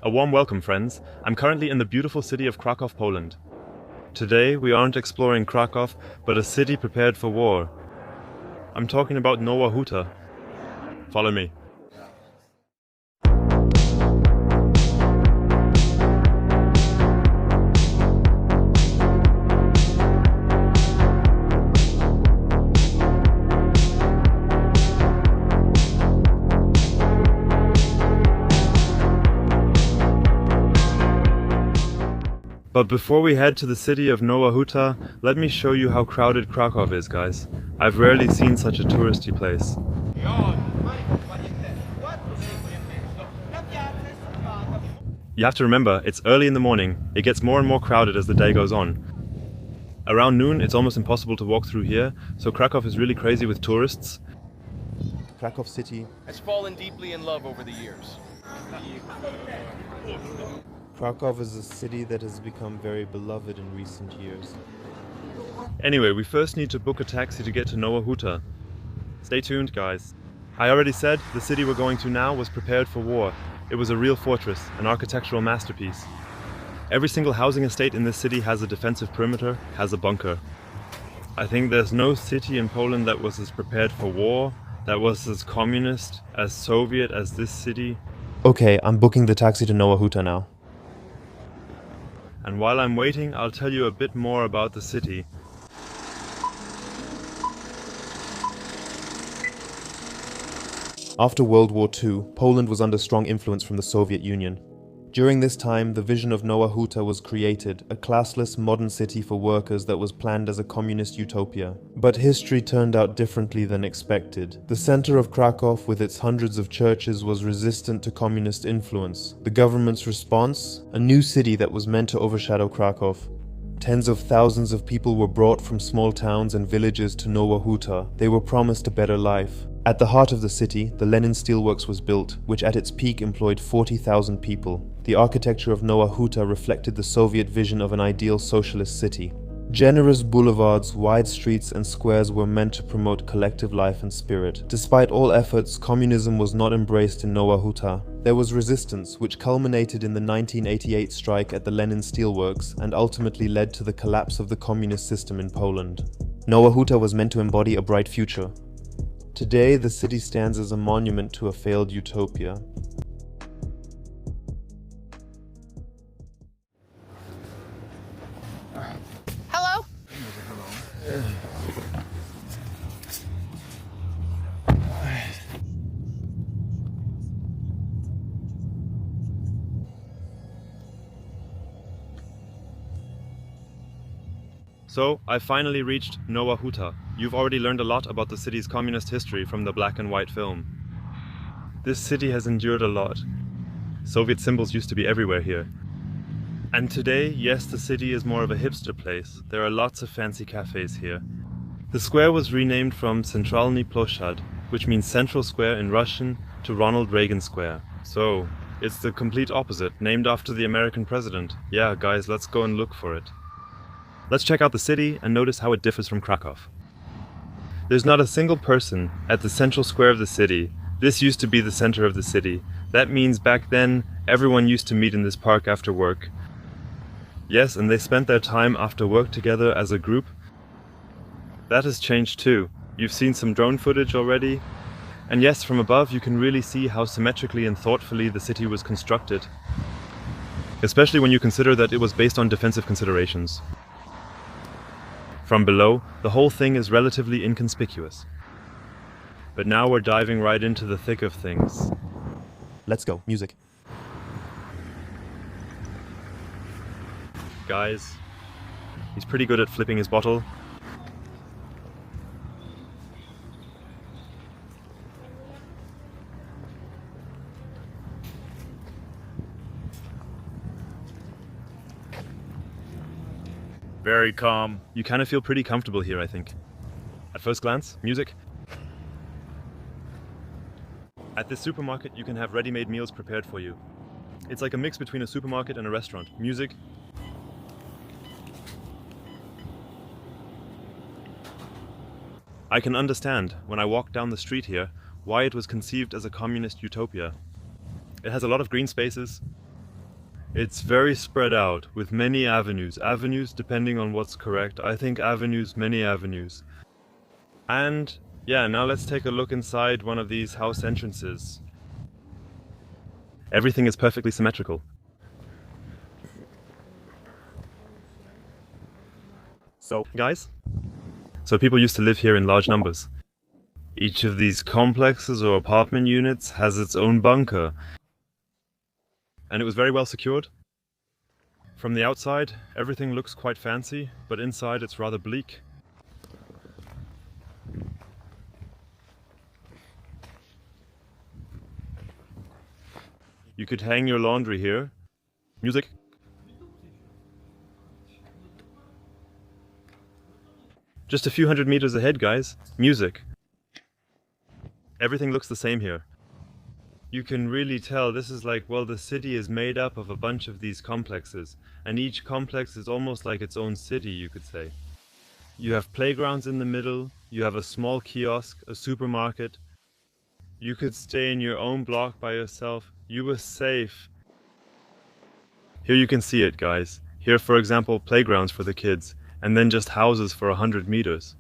A warm welcome, friends. I'm currently in the beautiful city of Krakow, Poland. Today we aren't exploring Krakow, but a city prepared for war. I'm talking about Nowa Huta. Follow me. But before we head to the city of Nowa Huta, let me show you how crowded Krakow is, guys. I've rarely seen such a touristy place. You have to remember, it's early in the morning. It gets more and more crowded as the day goes on. Around noon, it's almost impossible to walk through here, so Krakow is really crazy with tourists. Krakow city has fallen deeply in love over the years. Krakow is a city that has become very beloved in recent years. Anyway, we first need to book a taxi to get to Nowa Huta. Stay tuned, guys. I already said the city we're going to now was prepared for war. It was a real fortress, an architectural masterpiece. Every single housing estate in this city has a defensive perimeter, has a bunker. I think there's no city in Poland that was as prepared for war, that was as communist, as Soviet as this city. Okay, I'm booking the taxi to Nowa Huta now. And while I'm waiting, I'll tell you a bit more about the city. After World War II, Poland was under strong influence from the Soviet Union. During this time, the vision of Nowa Huta was created, a classless modern city for workers that was planned as a communist utopia. But history turned out differently than expected. The center of Krakow, with its hundreds of churches, was resistant to communist influence. The government's response? A new city that was meant to overshadow Krakow. Tens of thousands of people were brought from small towns and villages to Nowa Huta. They were promised a better life. At the heart of the city, the Lenin Steelworks was built, which at its peak employed 40,000 people. The architecture of Nowa Huta reflected the Soviet vision of an ideal socialist city. Generous boulevards, wide streets and squares were meant to promote collective life and spirit. Despite all efforts, communism was not embraced in Nowa Huta. There was resistance, which culminated in the 1988 strike at the Lenin Steelworks and ultimately led to the collapse of the communist system in Poland. Nowa Huta was meant to embody a bright future. Today, the city stands as a monument to a failed utopia. Hello? So, I finally reached Nowa Huta. You've already learned a lot about the city's communist history from the black and white film. This city has endured a lot. Soviet symbols used to be everywhere here. And today, yes, the city is more of a hipster place. There are lots of fancy cafes here. The square was renamed from Centralny Ploshad, which means Central Square in Russian, to Ronald Reagan Square. So, it's the complete opposite, named after the American president. Yeah, guys, let's go and look for it. Let's check out the city and notice how it differs from Krakow. There's not a single person at the central square of the city. This used to be the center of the city. That means back then, everyone used to meet in this park after work. Yes, and they spent their time after work together as a group. That has changed too. You've seen some drone footage already. And yes, from above you can really see how symmetrically and thoughtfully the city was constructed. Especially when you consider that it was based on defensive considerations. From below, the whole thing is relatively inconspicuous. But now we're diving right into the thick of things. Let's go, music. Guys, he's pretty good at flipping his bottle. Very calm. You kind of feel pretty comfortable here, I think. At first glance, music. At this supermarket, you can have ready-made meals prepared for you. It's like a mix between a supermarket and a restaurant. Music. I can understand, when I walk down the street here, why it was conceived as a communist utopia. It has a lot of green spaces, It's very spread out, with many avenues. Avenues depending on what's correct. I think avenues, many avenues. And yeah, now let's take a look inside one of these house entrances. Everything is perfectly symmetrical. So, guys, people used to live here in large numbers. Each of these complexes or apartment units has its own bunker. And it was very well secured. From the outside, everything looks quite fancy, but inside it's rather bleak. You could hang your laundry here. Music. Just a few hundred meters ahead, guys. Music. Everything looks the same here. You can really tell this is like, well, the city is made up of a bunch of these complexes, and each complex is almost like its own city, you could say. You have playgrounds in the middle, you have a small kiosk, a supermarket. You could stay in your own block by yourself. You were safe. Here you can see it, guys. Here, for example, playgrounds for the kids, and then just houses for 100 meters.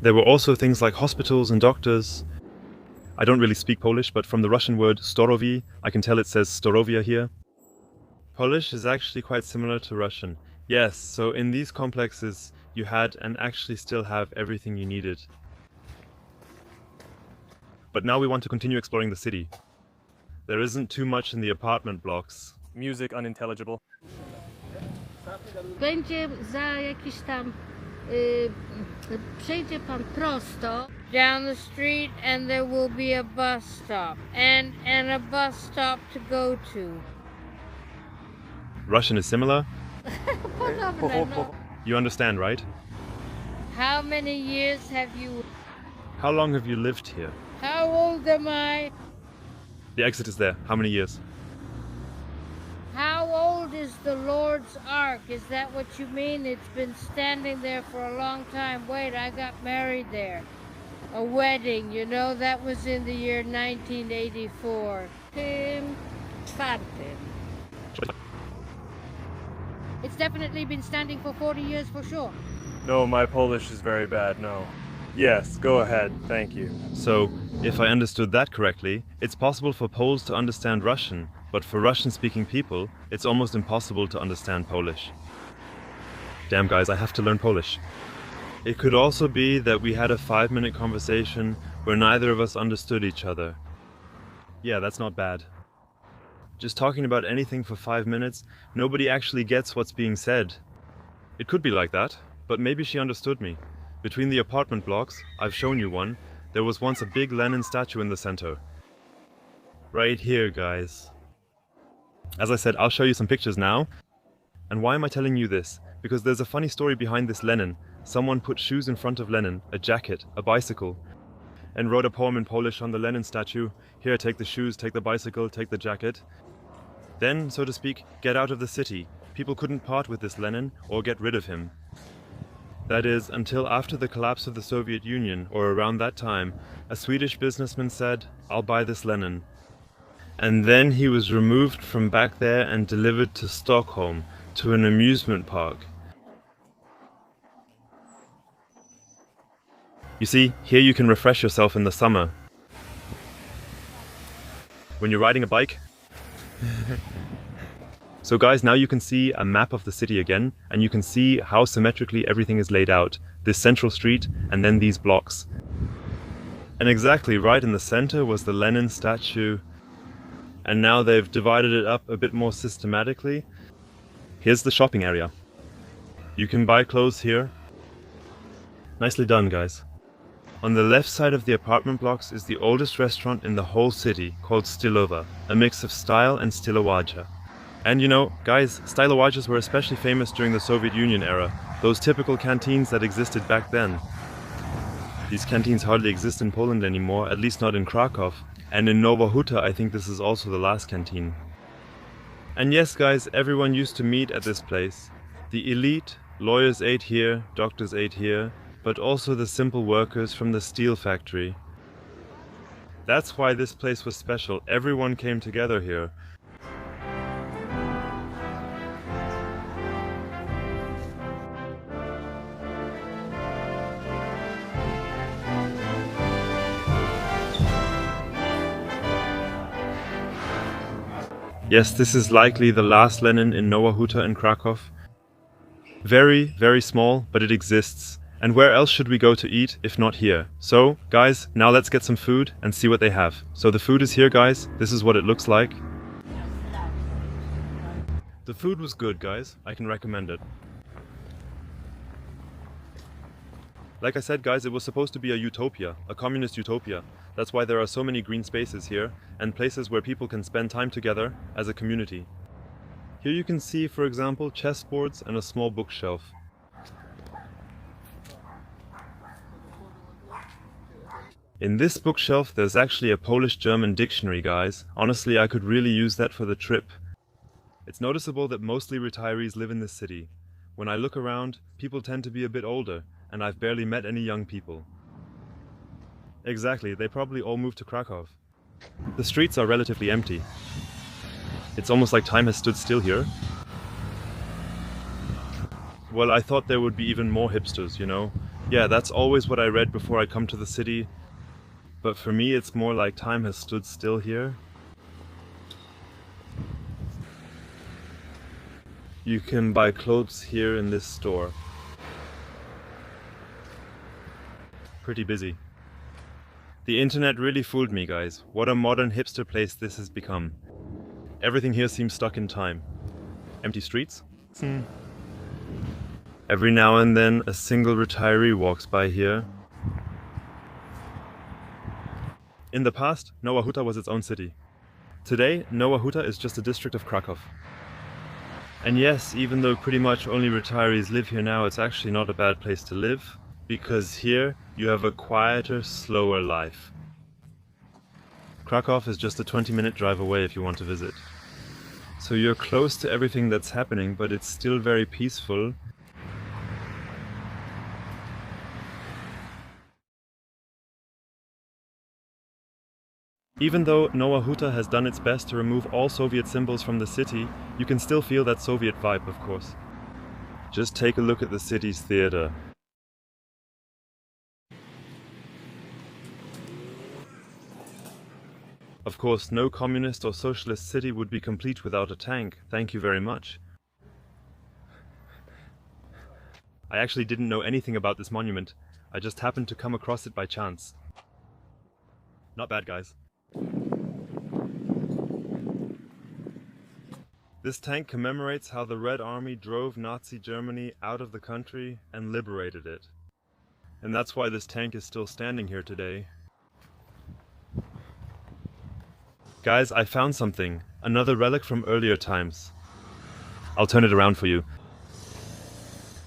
There were also things like hospitals and doctors. I don't really speak Polish, but from the Russian word storowi, I can tell it says Storowia here. Polish is actually quite similar to Russian. Yes, so in these complexes you had and actually still have everything you needed. But now we want to continue exploring the city. There isn't too much in the apartment blocks. Music unintelligible. Będzie za jakiś tam... przejdzie pan prosto down the street and there will be a bus stop and a bus stop to go to. Russian is similar. Podobne, no. You understand, right? How many years have you... How long have you lived here? How old am I? The exit is there. How many years? How old is the Lord's Ark? Is that what you mean? It's been standing there for a long time. Wait, I got married there. A wedding, you know, that was in the year 1984. It's definitely been standing for 40 years for sure. No, my Polish is very bad, no. Yes, go ahead, thank you. So, if I understood that correctly, it's possible for Poles to understand Russian, but for Russian-speaking people, it's almost impossible to understand Polish. Damn guys, I have to learn Polish. It could also be that we had a 5-minute conversation where neither of us understood each other. Yeah, that's not bad. Just talking about anything for 5 minutes, nobody actually gets what's being said. It could be like that, but maybe she understood me. Between the apartment blocks, I've shown you one, there was once a big Lenin statue in the center. Right here, guys. As I said, I'll show you some pictures now. And why am I telling you this? Because there's a funny story behind this Lenin. Someone put shoes in front of Lenin, a jacket, a bicycle, and wrote a poem in Polish on the Lenin statue. Here, take the shoes, take the bicycle, take the jacket. Then, so to speak, get out of the city. People couldn't part with this Lenin or get rid of him. That is, until after the collapse of the Soviet Union, or around that time, a Swedish businessman said, "I'll buy this Lenin." And then he was removed from back there and delivered to Stockholm, to an amusement park. You see, here you can refresh yourself in the summer. When you're riding a bike. So guys, now you can see a map of the city again, and you can see how symmetrically everything is laid out. This central street, and then these blocks. And exactly right in the center was the Lenin statue. And now they've divided it up a bit more systematically. Here's the shopping area. You can buy clothes here. Nicely done, guys. On the left side of the apartment blocks is the oldest restaurant in the whole city, called Stylowa, a mix of style and stylowaja. And you know, guys, stylowajas were especially famous during the Soviet Union era, those typical canteens that existed back then. These canteens hardly exist in Poland anymore, at least not in Krakow. And in Nowa Huta, I think this is also the last canteen. And yes, guys, everyone used to meet at this place. The elite, lawyers ate here, doctors ate here, but also the simple workers from the steel factory. That's why this place was special. Everyone came together here. Yes, this is likely the last Lenin in Nowa Huta in Krakow. Very, very small, but it exists. And where else should we go to eat if not here? So, guys, now let's get some food and see what they have. So the food is here, guys. This is what it looks like. The food was good, guys. I can recommend it. Like I said, guys, it was supposed to be a utopia, a communist utopia. That's why there are so many green spaces here and places where people can spend time together as a community. Here you can see, for example, chessboards and a small bookshelf. In this bookshelf there's actually a Polish-German dictionary, guys. Honestly, I could really use that for the trip. It's noticeable that mostly retirees live in this city. When I look around, people tend to be a bit older, and I've barely met any young people. Exactly, they probably all moved to Krakow. The streets are relatively empty. It's almost like time has stood still here. Well, I thought there would be even more hipsters, you know? Yeah, that's always what I read before I come to the city. But for me, it's more like time has stood still here. You can buy clothes here in this store. Pretty busy. The internet really fooled me, guys. What a modern hipster place this has become. Everything here seems stuck in time. Empty streets? Every now and then a single retiree walks by here. In the past, Nowa Huta was its own city. Today, Nowa Huta is just a district of Krakow. And yes, even though pretty much only retirees live here now, it's actually not a bad place to live, because here you have a quieter, slower life. Krakow is just a 20-minute drive away if you want to visit. So you're close to everything that's happening, but it's still very peaceful. Even though Nowa Huta has done its best to remove all Soviet symbols from the city, you can still feel that Soviet vibe, of course. Just take a look at the city's theater. Of course, no communist or socialist city would be complete without a tank. Thank you very much. I actually didn't know anything about this monument. I just happened to come across it by chance. Not bad, guys. This tank commemorates how the Red Army drove Nazi Germany out of the country and liberated it. And that's why this tank is still standing here today. Guys, I found something. Another relic from earlier times. I'll turn it around for you.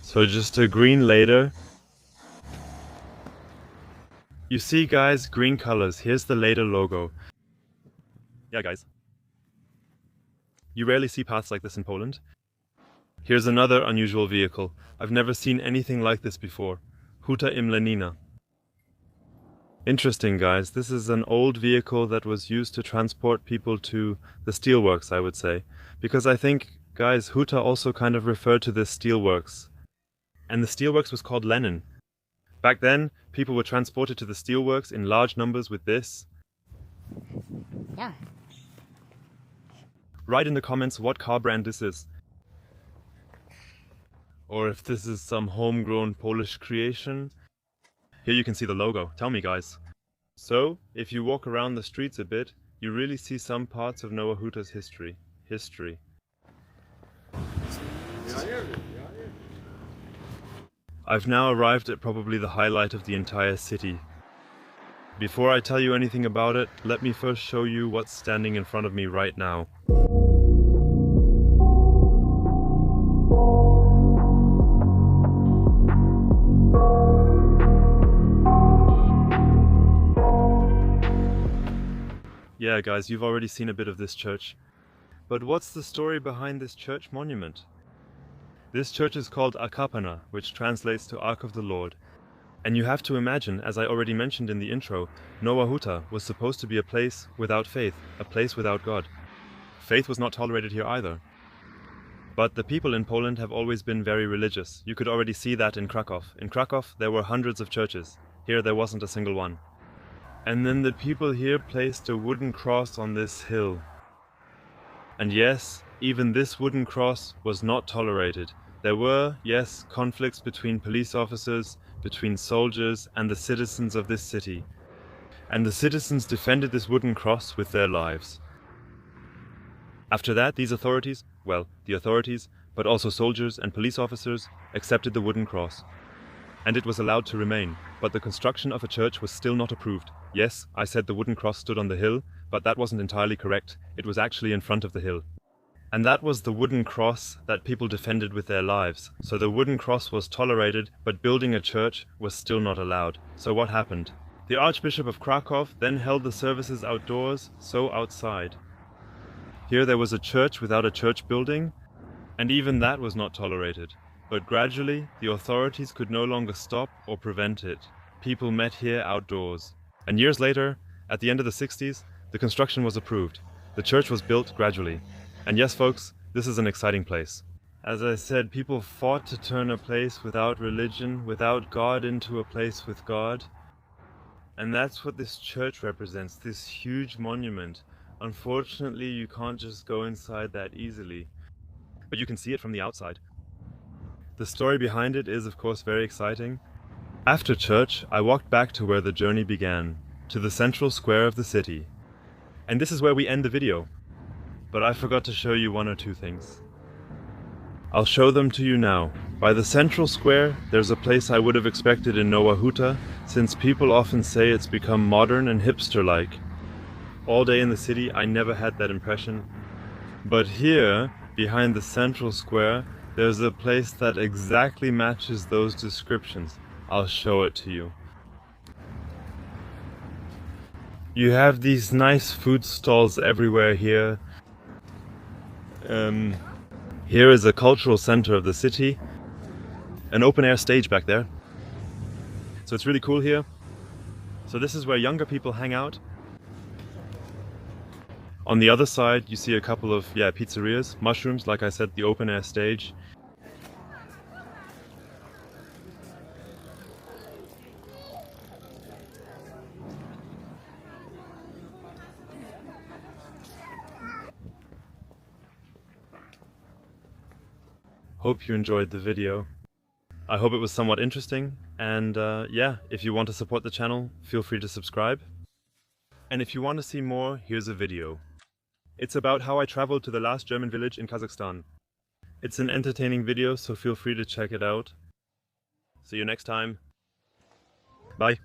So just a green Leder. You see, guys, green colors. Here's the Leder logo. Yeah, guys. You rarely see paths like this in Poland. Here's another unusual vehicle. I've never seen anything like this before. Huta im Lenina. Interesting, guys. This is an old vehicle that was used to transport people to the steelworks, I would say. Because I think, guys, Huta also kind of referred to this steelworks. And the steelworks was called Lenin. Back then, people were transported to the steelworks in large numbers with this. Yeah. Write in the comments what car brand this is. Or if this is some homegrown Polish creation. Here you can see the logo. Tell me, guys. So, if you walk around the streets a bit, you really see some parts of Nowa Huta's history. I've now arrived at probably the highlight of the entire city. Before I tell you anything about it, let me first show you what's standing in front of me right now. Yeah, guys, you've already seen a bit of this church. But what's the story behind this church monument? This church is called Akapana, which translates to Ark of the Lord. And you have to imagine, as I already mentioned in the intro, Nowa Huta was supposed to be a place without faith, a place without God. Faith was not tolerated here either. But the people in Poland have always been very religious. You could already see that in Krakow. In Krakow, there were hundreds of churches. Here, there wasn't a single one. And then the people here placed a wooden cross on this hill. And yes, even this wooden cross was not tolerated. There were, yes, conflicts between police officers, between soldiers and the citizens of this city. And the citizens defended this wooden cross with their lives. After that, these authorities, well, the authorities, but also soldiers and police officers, accepted the wooden cross. And it was allowed to remain, but the construction of a church was still not approved. Yes, I said the wooden cross stood on the hill, but that wasn't entirely correct. It was actually in front of the hill. And that was the wooden cross that people defended with their lives. So the wooden cross was tolerated, but building a church was still not allowed. So what happened? The Archbishop of Krakow then held the services outdoors, so outside. Here there was a church without a church building, and even that was not tolerated. But gradually, the authorities could no longer stop or prevent it. People met here outdoors. And years later, at the end of the 60s, the construction was approved. The church was built gradually. And yes, folks, this is an exciting place. As I said, people fought to turn a place without religion, without God, into a place with God. And that's what this church represents, this huge monument. Unfortunately, you can't just go inside that easily. But you can see it from the outside. The story behind it is, of course, very exciting. After church, I walked back to where the journey began, to the central square of the city. And this is where we end the video. But I forgot to show you one or two things. I'll show them to you now. By the central square, there's a place I would have expected in Nowa Huta, since people often say it's become modern and hipster-like. All day in the city, I never had that impression. But here, behind the central square, there's a place that exactly matches those descriptions. I'll show it to you. You have these nice food stalls everywhere here. Here is a cultural center of the city. An open-air stage back there. So it's really cool here. So this is where younger people hang out. On the other side, you see a couple of, pizzerias, mushrooms, like I said, the open-air stage. Hope you enjoyed the video. I hope it was somewhat interesting, and if you want to support the channel, feel free to subscribe. And if you want to see more, here's a video. It's about how I traveled to the last German village in Kazakhstan. It's an entertaining video, so feel free to check it out. See you next time. Bye.